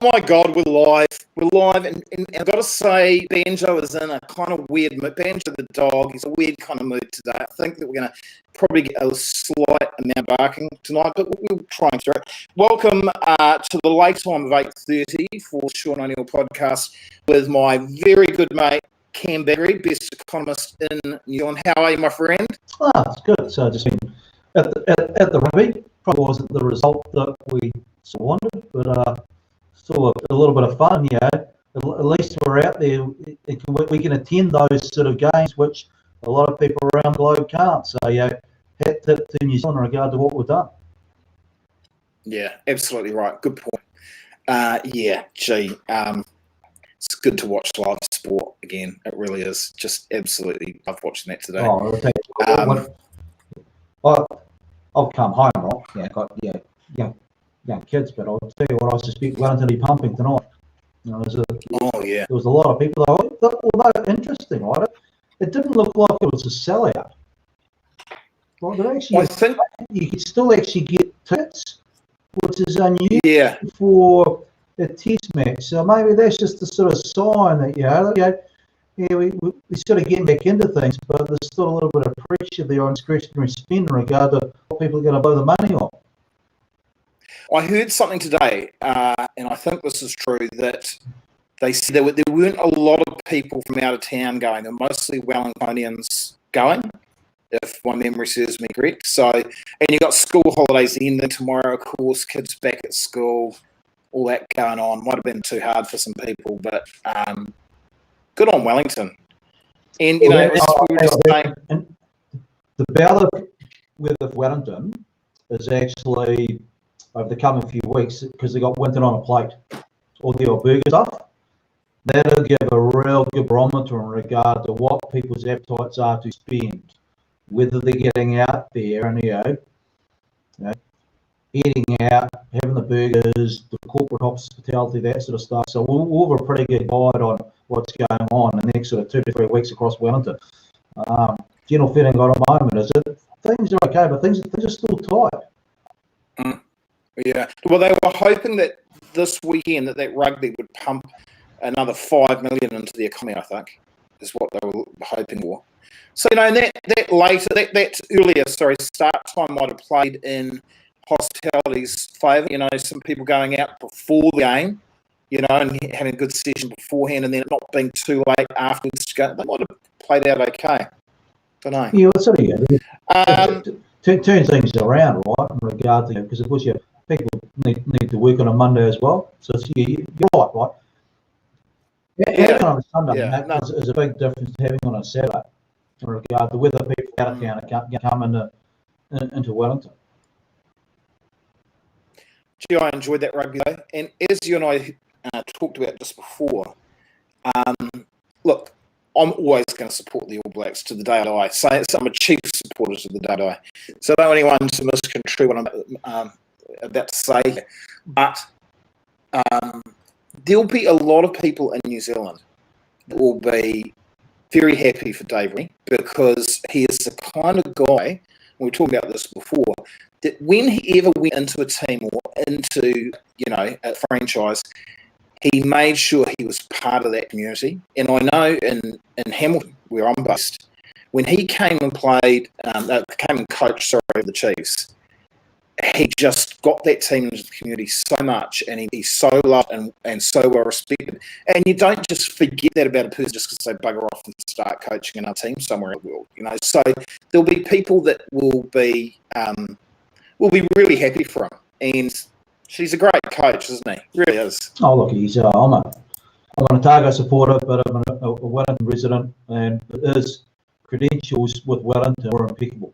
Oh my God, we're live. We're live, and I've got to say, Banjo is in a kind of weird mood. Banjo the dog, he's a weird kind of mood today. I think that we're going to probably get a slight amount of barking tonight, but we'll try and through it. Welcome to the late time of 8:30 for Sean O'Neill podcast with my very good mate, Cam Bagrie, best economist in New Zealand. How are you, my friend? It's good. So just been at the rugby. Probably wasn't the result that we wanted, but still a little bit of fun. At least we're out there. We can attend those sort of games, which a lot of people around the globe can't. So hat tip to New Zealand in regard to what we've done. Yeah, absolutely right. Good point. It's good to watch live sport again. It really is. Just absolutely love watching that today. I've come home, right? Got young kids, but I'll tell you what, I suspect Wellington will be pumping tonight. There was a lot of people. Although interesting, right? It didn't look like it was a sellout. I think you could still actually get tickets, which is unusual for a test match. So maybe that's just the sort of sign that we sort of getting back into things, but there's still a little bit of pressure there on discretionary spend in regard to what people are going to blow the money on. I heard something today, and I think this is true, that they said there weren't a lot of people from out of town going. They're mostly Wellingtonians going, if my memory serves me correct. So, and you've got school holidays ending tomorrow, of course, kids back at school, all that going on. Might have been too hard for some people, but good on Wellington. And, as we were just saying, the battle with Wellington is actually over the coming few weeks, because they got Winton on a plate, all the old burger stuff. That'll give a real good barometer in regard to what people's appetites are to spend, whether they're getting out there and eating out, having the burgers, the corporate hospitality, that sort of stuff. So we'll have a pretty good guide on what's going on in the next sort of 2 to 3 weeks across Wellington. General feeling got at the moment is that things are okay, but things are still tight. Yeah. Well, they were hoping that this weekend that rugby would pump another 5 million into the economy, I think, is what they were hoping for. So, that earlier start time might have played in hospitality's favour. Some people going out before the game, and having a good session beforehand, and then it not being too late afterwards to go. They might have played out okay. Don't know. Yeah, well, sort of, turn things around, right, in regard to, because of course people need to work on a Monday as well. So you're right. Having on a Sunday is a big difference to having on a Saturday in regard to whether people out of town can come into Wellington. Gee, I enjoyed that rugby though, and as you and I talked about just before, look, I'm always going to support the All Blacks to the day I die. So I'm a chief supporter to the day I die. So I don't want anyone to misconstrue what I'm about to say, but there'll be a lot of people in New Zealand that will be very happy for Dave Rennie, because he is the kind of guy, and we talked about this before, that when he ever went into a team or into, a franchise, he made sure he was part of that community. And I know in Hamilton, where I'm based, when he came and coached the Chiefs, he just got that team into the community so much, and he's so loved and so well respected. And you don't just forget that about a person just because they bugger off and start coaching another team somewhere in the world. So there'll be people that will be really happy for him. And she's a great coach, isn't he? Really is. Oh, look, I'm an Otago supporter, but I'm a Wellington resident, and his credentials with Wellington were impeccable.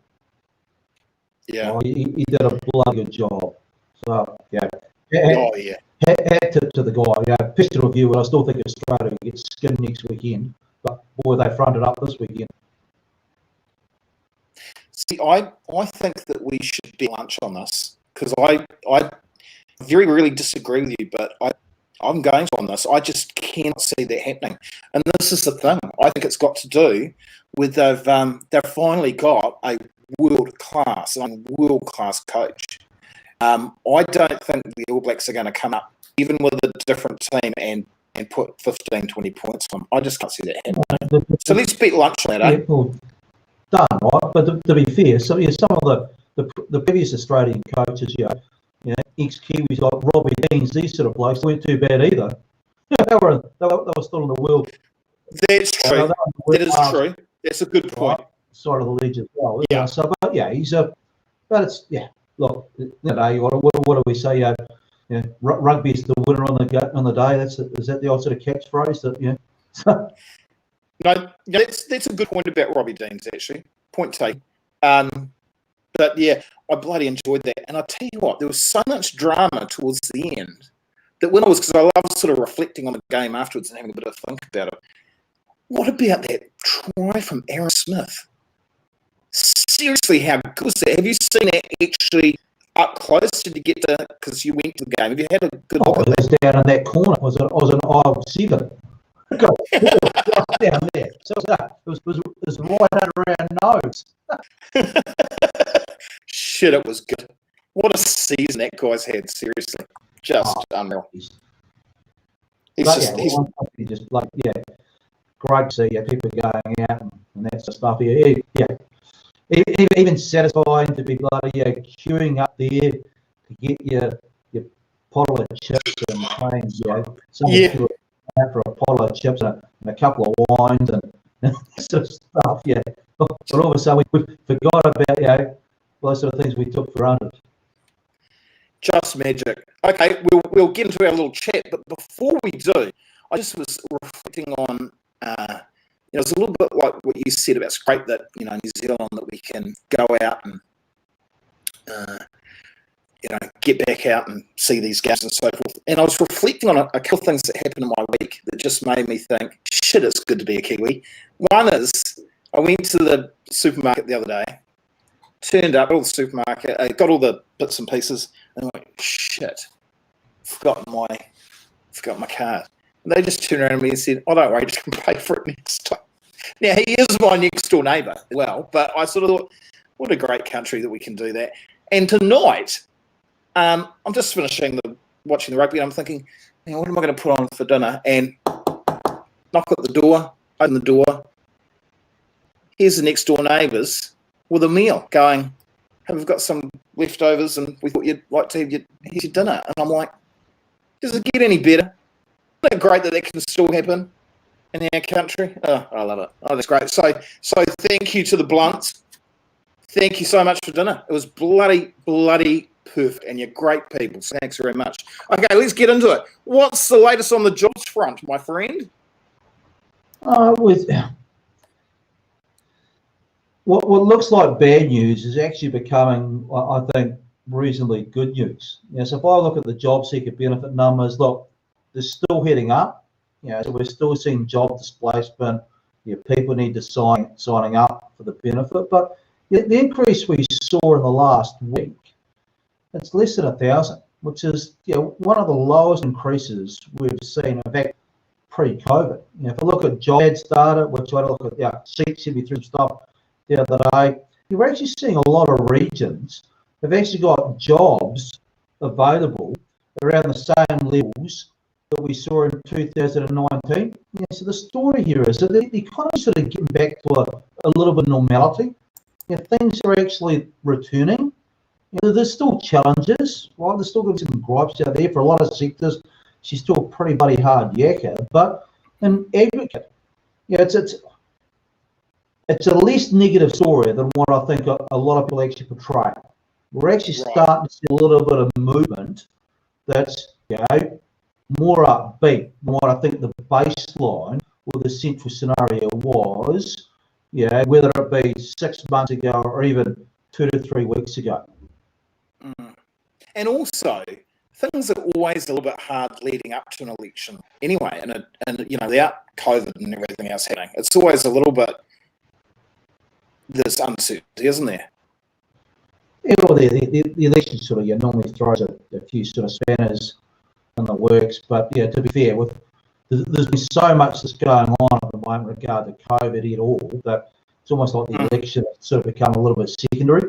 Yeah. He did a bloody good job. So, Hat tip to the guy. Pissed review, but I still think Australia will get skinned next weekend. But boy, they fronted up this weekend. See, I think that we should be lunch on this, because I very really disagree with you, but I'm going on this. I just cannot see that happening. And this is the thing. I think it's got to do with they've finally got a world class coach. I don't think the All Blacks are going to come up, even with a different team, and put 15, 20 points on them. I just can't see that happening. So let's bet lunch on that, eh? Yeah, well, done, right? But to be fair, some of the previous Australian coaches, ex-Kiwis like Robbie Deans, these sort of blokes weren't too bad either. They were still in the world. That's true. That is true. That's a good point. Right, side of the ledge as well. Yeah. So, but yeah, but it's Look, what do we say? Rugby is the winner on the day. Is that the old sort of catchphrase that No, that's a good point about Robbie Deans, actually. Point taken. But yeah, I bloody enjoyed that. And I tell you what, there was so much drama towards the end that because I love sort of reflecting on the game afterwards and having a bit of think about it. What about that try from Aaron Smith? Seriously, how good was that? Have you seen it actually up close? Did you get to, because you went to the game, have you had a good look at it was down in that corner. It was an aisle 7. Got right down there. So it was right under our nose. Shit, it was good. What a season that guy's had, seriously. Just unreal. He's just like, great to see people going out and that sort of stuff. Even satisfying to be bloody queuing up there to get your bottle of chips and things, someone out for a bottle of chips and a couple of wines and that sort of stuff, But all of a sudden we forgot about those sort of things we took for granted. Just magic. Okay, we'll get into our little chat, but before we do, I just was reflecting on, it's a little bit like what you said about it's great that, New Zealand, that we can go out and, get back out and see these games and so forth. And I was reflecting on a couple of things that happened in my week that just made me think, shit, it's good to be a Kiwi. One is, I went to the supermarket the other day, turned up at the supermarket, I got all the bits and pieces, and I went, shit, forgot my card. And they just turned around to me and said, oh, don't worry, just come pay for it next time. Now, he is my next door neighbour as well, but I sort of thought, what a great country that we can do that. And tonight, I'm just watching the rugby, and I'm thinking, what am I going to put on for dinner? And knock at the door, open the door. Here's the next door neighbours with a meal going, hey, we've got some leftovers and we thought you'd like to have here's your dinner. And I'm like, does it get any better? Isn't it great that can still happen in our country? Oh, I love it. Oh, that's great. So thank you to the Blunts. Thank you so much for dinner. It was bloody perfect, and you're great people. So thanks very much. Okay, let's get into it. What's the latest on the jobs front, my friend? With what looks like bad news is actually becoming, I think, reasonably good news. So if I look at the job seeker benefit numbers, look, they're still heading up. So we're still seeing job displacement. People need to signing up for the benefit, but the increase we saw in the last week, it's less than 1,000, which is one of the lowest increases we've seen, in fact, pre-COVID. If I look at job ads data, which I look at seats every through stuff the other day, you're actually seeing a lot of regions have actually got jobs available around the same levels that we saw in 2019. So the story here is that the economy sort of getting back to a little bit of normality. Things are actually returning. There's still challenges, right? There's still going to be some gripes out there for a lot of sectors. She's still a pretty bloody hard yakka, but in aggregate, it's a less negative story than what I think a lot of people actually portray. We're actually starting to see a little bit of movement that's more upbeat than what I think the baseline or the central scenario was, whether it be 6 months ago or even 2 to 3 weeks ago. And also, things are always a little bit hard leading up to an election anyway, and without COVID and everything else happening, it's always a little bit, there's uncertainty, isn't there? Well, the election sort of normally throws a few sort of spanners in the works, but to be fair, there's been so much that's going on at the moment with regard to COVID at all that it's almost like the election has sort of become a little bit secondary.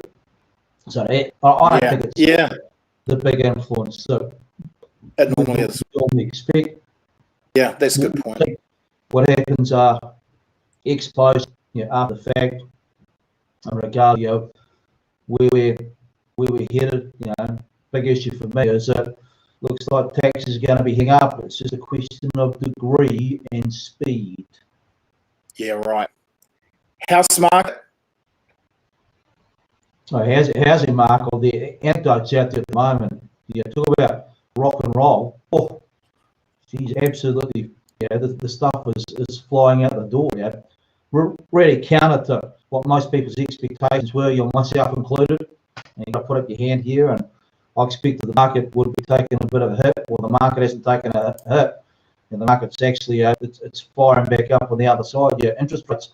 So I don't think it's the big influence that It normally is. we normally expect. Yeah, that's a good point. What happens are exposed, after the fact, in regard, where we're headed. Big issue for me is that looks like taxes are going to be hung up. It's just a question of degree and speed. Yeah, right. House market. So housing market, the anecdotes out there at the moment. Talk about rock and roll. Oh, geez, absolutely. The stuff is flying out the door. Really counter to what most people's expectations were, myself included. And you've got to put up your hand here, and I expected the market would be taking a bit of a hit. Well, the market hasn't taken a hit, and the market's actually it's firing back up on the other side. Interest rates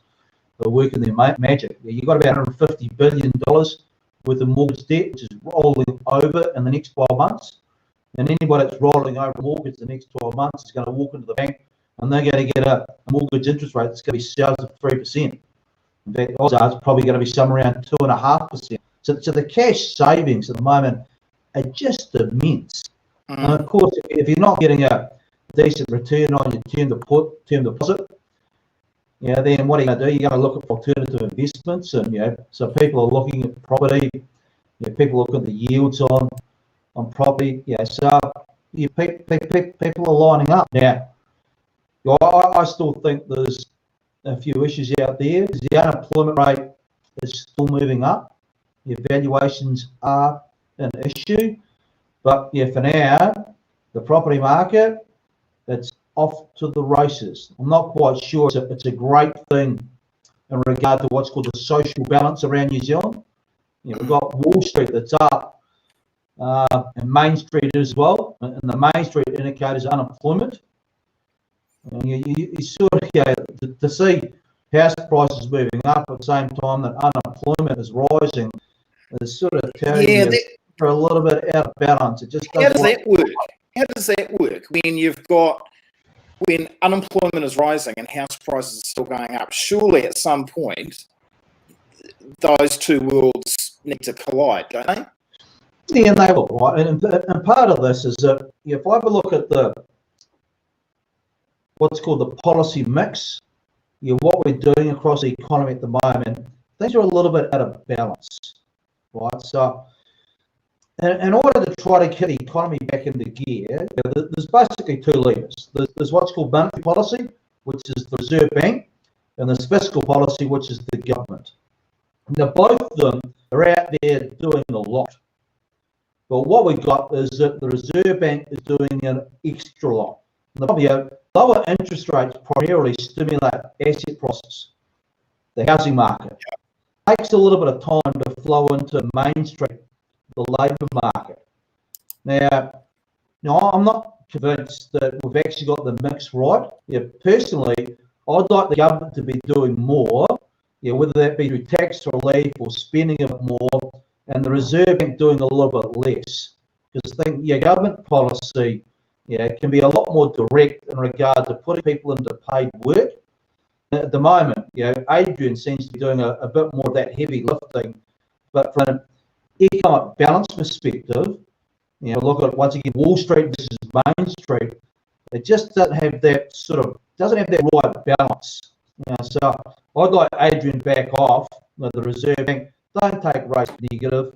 are working their magic. You've got about $150 billion worth of mortgage debt, which is rolling over in the next 12 months. And anybody that's rolling over a mortgage the next 12 months is going to walk into the bank, and they're going to get a mortgage interest rate that's going to be south of 3%. In fact, odds are it's probably going to be somewhere around 2.5%. So the cash savings at the moment are just immense. And of course, if you're not getting a decent return on your term deposit, then what are you going to do? You're going to look at alternative investments, and so people are looking at property. People look at the yields on property. So people are lining up now. I still think there's a few issues out there. The unemployment rate is still moving up. The valuations are an issue, but for now, the property market, it's off to the races. I'm not quite sure it's a great thing in regard to what's called the social balance around New Zealand. We've got Wall Street that's up, and Main Street as well, and the Main Street indicators unemployment. And you sort of to see house prices moving up at the same time that unemployment is rising is sort of telling you for a little bit out of balance. It just How does that work? How does that work when unemployment is rising and house prices are still going up? Surely at some point those two worlds need to collide, don't they? Yeah, they will, right? And part of this is that if I have a look at what's called the policy mix, what we're doing across the economy at the moment, things are a little bit out of balance, right? So in order to try to get the economy back into gear, there's basically two levers. There's what's called monetary policy, which is the Reserve Bank, and there's fiscal policy, which is the government. Now, both of them are out there doing a lot. But what we've got is that the Reserve Bank is doing an extra lot. Lower interest rates primarily stimulate asset prices, the housing market. It takes a little bit of time to flow into Main Street, the labour market. Now, I'm not convinced that we've actually got the mix right. Personally, I'd like the government to be doing more, whether that be through tax relief or spending a bit more, and the Reserve Bank doing a little bit less. Because I think government policy can be a lot more direct in regard to putting people into paid work. At the moment, Adrian seems to be doing a bit more of that heavy lifting. But from an economic balance perspective, look at once again Wall Street versus Main Street, it just doesn't have that right balance. So I'd like Adrian back off the Reserve Bank. Don't take rates negative,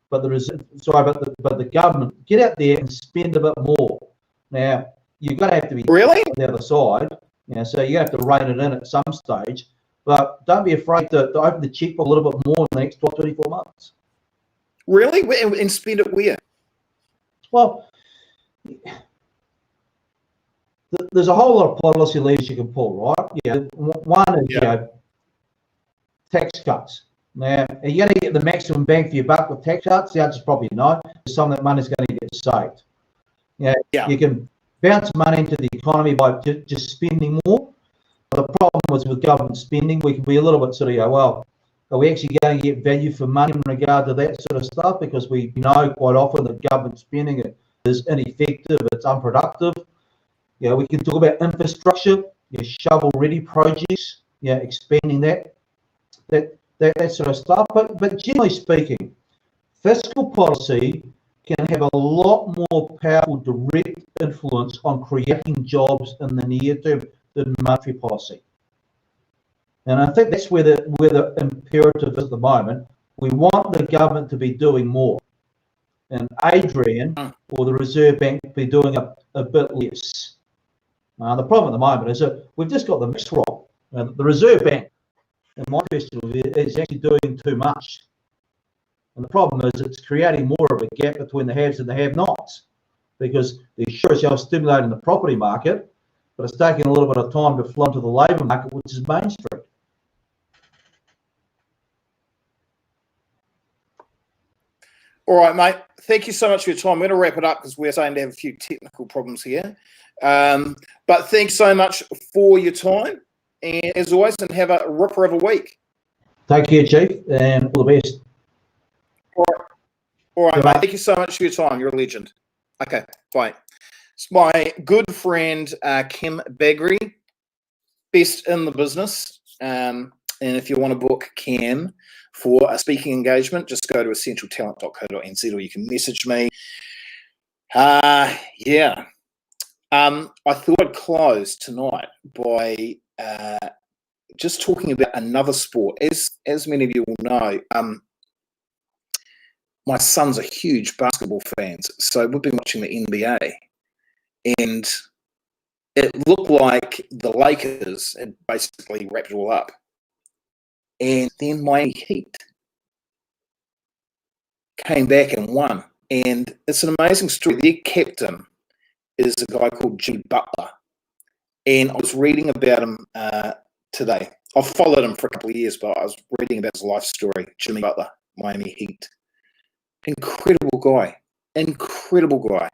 but the government get out there and spend a bit more. Now you've got to have to be really on the other side. So you have to rein it in at some stage, but don't be afraid to open the checkbook a little bit more in the next 12, 24 months. Really? And spend it where? Well, there's a whole lot of policy levers you can pull, right? One is tax cuts. Now, are you going to get the maximum bang for your buck with tax cuts? The answer is probably no. Some of that money is going to get saved. You can bounce money into the economy by just spending more. The problem is with government spending, we can be a little bit sort of are we actually going to get value for money in regard to that sort of stuff? Because we know quite often that government spending is ineffective, it's unproductive. We can talk about infrastructure, shovel-ready projects, expanding that sort of stuff. But generally speaking, fiscal policy can have a lot more powerful direct influence on creating jobs in the near term than monetary policy. And I think that's where the imperative is at the moment. We want the government to be doing more, and Adrian or the Reserve Bank to be doing a bit less. The problem at the moment is that we've just got the mix wrong. The Reserve Bank, in my personal view, is actually doing too much. And the problem is it's creating more of a gap between the haves and the have-nots, because they're sure as hell stimulating the property market, but it's taking a little bit of time to flow into the labour market, which is Main Street. All right, mate. Thank you so much for your time. I'm going to wrap it up because we're starting to have a few technical problems here. But thanks so much for your time, and as always, and have a ripper of a week. Take care, Chief, and all the best. All right, mate. Thank you so much for your time. You're a legend. Okay, bye. It's my good friend, Cam Bagrie, best in the business. And if you want to book Cam for a speaking engagement, just go to essentialtalent.co.nz, or you can message me. Yeah. I thought I'd close tonight by just talking about another sport. As many of you will know, my sons are huge basketball fans, so we've been watching the NBA, and it looked like the Lakers had basically wrapped it all up. And then Miami Heat came back and won. And it's an amazing story. Their captain is a guy called Jimmy Butler. And I was reading about him today. I've followed him for a couple of years, but I was reading about his life story. Jimmy Butler, Miami Heat. Incredible guy. Incredible guy.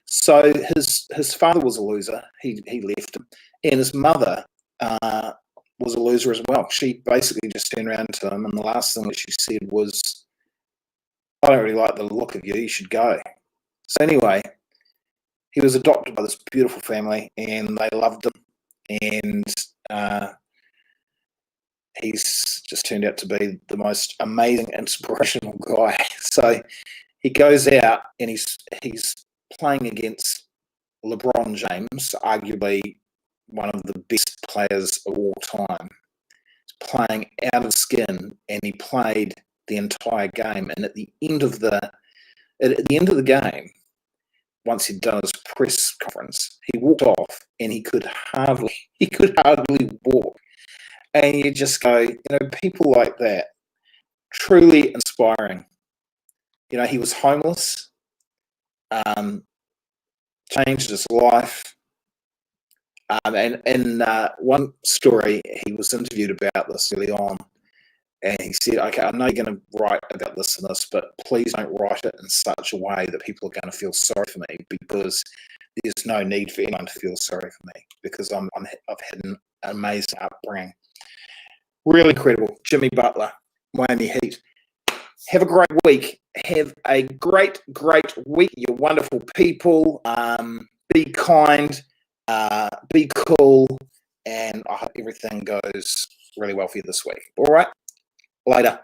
So his father was a loser. He left him. And his mother was a loser as well. She basically just turned around to him, and the last thing that she said was, "I don't really like the look of you. You should go." So anyway, he was adopted by this beautiful family, and they loved him. And he's just turned out to be the most amazing, inspirational guy. So he goes out and he's playing against LeBron James, arguably one of the best players of all time. He's playing out of skin, and he played the entire game. And at the end of the game, once he'd done his press conference, he walked off, and he could hardly walk. And you just go, people like that, truly inspiring. He was homeless, changed his life. And in one story, he was interviewed about this early on, and he said, "Okay, I know you're going to write about this and this, but please don't write it in such a way that people are going to feel sorry for me, because there's no need for anyone to feel sorry for me, because I've had an amazing upbringing." Really incredible. Jimmy Butler, Miami Heat. Have a great week. Have a great, great week. You're wonderful people. Be kind. Be cool. And I hope everything goes really well for you this week. All right. Later.